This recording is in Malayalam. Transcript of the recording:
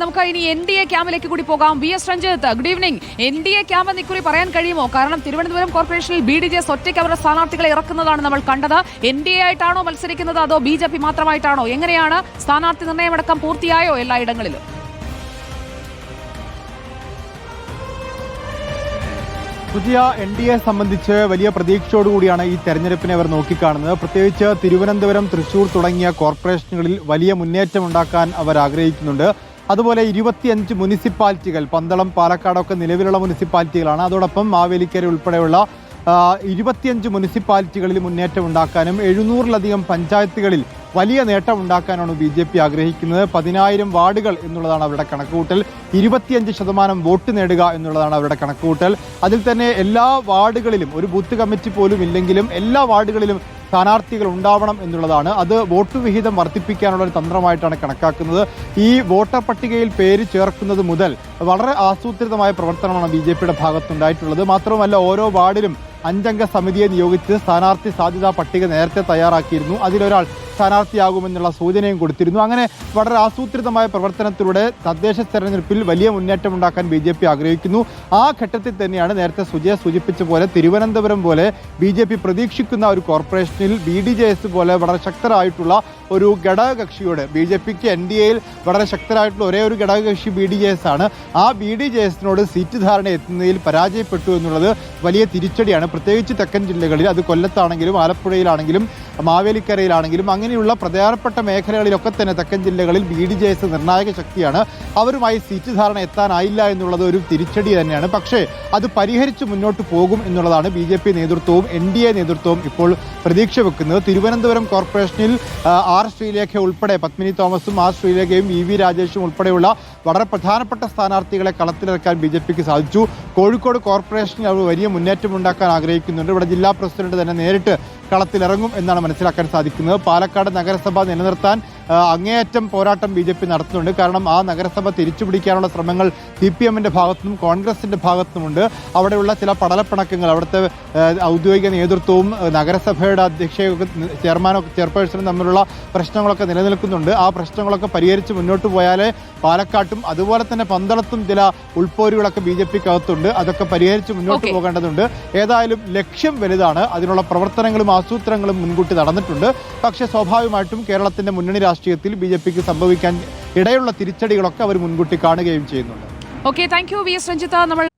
നമുക്ക് ഇനി NDA ക്യാമ്പിലേക്ക് കൂടി പോകാം. BS Ranjith, good evening. NDA camp എന്ന് ഇക്കുറി പറയാൻ കഴിയുമോ? കാരണം തിരുവനന്തപുരം കോർപ്പറേഷനിൽ BDJS ഒറ്റയ്ക്ക് അവരുടെ സ്ഥാനാർത്ഥികളെ ഇറക്കുന്നതാണ് നമ്മൾ കണ്ടത്. NDA ആയിട്ടാണോ മത്സരിക്കുന്നത്, അതോ BJP മാത്രമായിട്ടാണോ? എങ്ങനെയാണ് സ്ഥാനാർത്ഥി നിർണയമടക്കം പൂർത്തിയായോ എല്ലായിടങ്ങളിലും? പുതിയ NDA സംബന്ധിച്ച് വലിയ പ്രതീക്ഷയോടുകൂടിയാണ് ഈ തെരഞ്ഞെടുപ്പിനെ അവർ നോക്കിക്കാണുന്നത്. പ്രത്യേകിച്ച് തിരുവനന്തപുരം, തൃശൂർ തുടങ്ങിയ കോർപ്പറേഷനുകളിൽ വലിയ മുന്നേറ്റമുണ്ടാക്കാൻ അവർ ആഗ്രഹിക്കുന്നുണ്ട്. അതുപോലെ 25 മുനിസിപ്പാലിറ്റികൾ, പന്തളം, പാലക്കാടൊക്കെ നിലവിലുള്ള മുനിസിപ്പാലിറ്റികളാണ്. അതോടൊപ്പം മാവേലിക്കര ഉൾപ്പെടെയുള്ള 25 മുനിസിപ്പാലിറ്റികളിൽ മുന്നേറ്റം ഉണ്ടാക്കാനും 700-ലധികം പഞ്ചായത്തുകളിൽ വലിയ നേട്ടം ഉണ്ടാക്കാനാണ് BJP ആഗ്രഹിക്കുന്നത്. 10,000 വാർഡുകൾ എന്നുള്ളതാണ് അവരുടെ കണക്കുകൂട്ടൽ. 25% വോട്ട് നേടുക എന്നുള്ളതാണ് അവരുടെ കണക്കുകൂട്ടൽ. അതിൽ തന്നെ എല്ലാ വാർഡുകളിലും ഒരു ബൂത്ത് കമ്മിറ്റി പോലും ഇല്ലെങ്കിലും എല്ലാ വാർഡുകളിലും സ്ഥാനാർത്ഥികൾ ഉണ്ടാവണം എന്നുള്ളതാണ്. അത് വോട്ട് വിഹിതം വർദ്ധിപ്പിക്കാനുള്ള ഒരു തന്ത്രമായിട്ടാണ് കണക്കാക്കുന്നത്. ഈ വോട്ടർ പട്ടികയിൽ പേര് ചേർക്കുന്നത് മുതൽ വളരെ ആസൂത്രിതമായ പ്രവർത്തനമാണ് BJPയുടെ ഭാഗത്തുണ്ടായിട്ടുള്ളത്. മാത്രമല്ല ഓരോ വാർഡിലും 5 അംഗ സമിതിയെ നിയോഗിച്ച് സ്ഥാനാർത്ഥി സാധ്യതാ പട്ടിക നേരത്തെ തയ്യാറാക്കിയിരുന്നു. അതിലൊരാൾ സ്ഥാനാർത്ഥിയാകുമെന്നുള്ള സൂചനയും കൊടുത്തിരുന്നു. അങ്ങനെ വളരെ ആസൂത്രിതമായ പ്രവർത്തനത്തിലൂടെ തദ്ദേശ തെരഞ്ഞെടുപ്പിൽ വലിയ മുന്നേറ്റമുണ്ടാക്കാൻ BJP ആഗ്രഹിക്കുന്നു. ആ ഘട്ടത്തിൽ തന്നെയാണ് നേരത്തെ സുജയ സൂചിപ്പിച്ച പോലെ തിരുവനന്തപുരം പോലെ BJP പ്രതീക്ഷിക്കുന്ന ഒരു കോർപ്പറേഷനിൽ BDJS പോലെ വളരെ ശക്തരായിട്ടുള്ള ഒരു ഘടകകക്ഷിയോട്, BJPക്ക് NDAയിൽ വളരെ ശക്തരായിട്ടുള്ള ഒരേ ഒരു ഘടകകക്ഷി BDJS ആണ്. ആ BDJSനോട് സീറ്റ് ധാരണ എത്തുന്നതിൽ പരാജയപ്പെട്ടു എന്നുള്ളത് വലിയ തിരിച്ചടിയാണ്. പ്രത്യേകിച്ച് തെക്കൻ ജില്ലകളിൽ, അത് കൊല്ലത്താണെങ്കിലും ആലപ്പുഴയിലാണെങ്കിലും മാവേലിക്കരയിലാണെങ്കിലും അങ്ങനെയുള്ള പ്രധാനപ്പെട്ട മേഖലകളിലൊക്കെ തന്നെ തെക്കൻ ജില്ലകളിൽ BDJS നിർണായക ശക്തിയാണ്. അവരുമായി സീറ്റ് ധാരണ എത്താനായില്ല എന്നുള്ളത് ഒരു തിരിച്ചടി തന്നെയാണ്. പക്ഷേ അത് പരിഹരിച്ച് മുന്നോട്ട് പോകും എന്നുള്ളതാണ് BJP നേതൃത്വവും NDA നേതൃത്വവും ഇപ്പോൾ പ്രതീക്ഷ വെക്കുന്നത്. തിരുവനന്തപുരം കോർപ്പറേഷനിൽ R ശ്രീലേഖ ഉൾപ്പെടെ, പത്മിനി തോമസും R ശ്രീലേഖയും EV രാജേഷും ഉൾപ്പെടെയുള്ള വളരെ പ്രധാനപ്പെട്ട സ്ഥാനാർത്ഥികളെ കളത്തിലിറക്കാൻ BJPക്ക് സാധിച്ചു. കോഴിക്കോട് കോർപ്പറേഷനിൽ അവർ വലിയ മുന്നേറ്റമുണ്ടാക്കാൻ ആഗ്രഹിക്കുന്നുണ്ട്. ഇവിടെ ജില്ലാ പ്രസിഡന്റ് തന്നെ നേരിട്ട് കളത്തിലിറങ്ങും എന്നാണ് മനസ്സിലാക്കാൻ സാധിക്കുന്നത്. പാലക്കാട് നഗരസഭ നിലനിർത്താൻ അങ്ങേയറ്റം പോരാട്ടം BJP നടത്തുന്നുണ്ട്. കാരണം ആ നഗരസഭ തിരിച്ചുപിടിക്കാനുള്ള ശ്രമങ്ങൾ CPMന്റെ ഭാഗത്തുനിന്നും കോൺഗ്രസിന്റെ ഭാഗത്തുനിന്നുമുണ്ട്. അവിടെയുള്ള ചില പടലപ്പിണക്കങ്ങൾ, അവിടുത്തെ ഔദ്യോഗിക നേതൃത്വവും നഗരസഭയുടെ അധ്യക്ഷയൊക്കെ ചെയർപേഴ്സണും തമ്മിലുള്ള പ്രശ്നങ്ങളൊക്കെ നിലനിൽക്കുന്നുണ്ട്. ആ പ്രശ്നങ്ങളൊക്കെ പരിഹരിച്ച് മുന്നോട്ട് പോയാലേ പാലക്കാട്ടും അതുപോലെ തന്നെ പന്തളത്തും ചില ഉൾപ്പോരുകളൊക്കെ BJPക്കകത്തുണ്ട്. അതൊക്കെ പരിഹരിച്ച് മുന്നോട്ട് പോകേണ്ടതുണ്ട്. ഏതായാലും ലക്ഷ്യം വലുതാണ്. അതിനുള്ള പ്രവർത്തനങ്ങളും ആസൂത്രണങ്ങളും മുൻകൂട്ടി നടന്നിട്ടുണ്ട്. പക്ഷേ സ്വാഭാവികമായിട്ടും കേരളത്തിന്റെ മുന്നണി രാഷ്ട്രീയത്തിൽ BJPക്ക് സംഭവിക്കാൻ ഇടയുള്ള തിരിച്ചടികളൊക്കെ അവർ മുൻകൂട്ടി കാണുകയും ചെയ്യുന്നുണ്ട്. Okay, thank you VS Ranjith. നമ്മൾ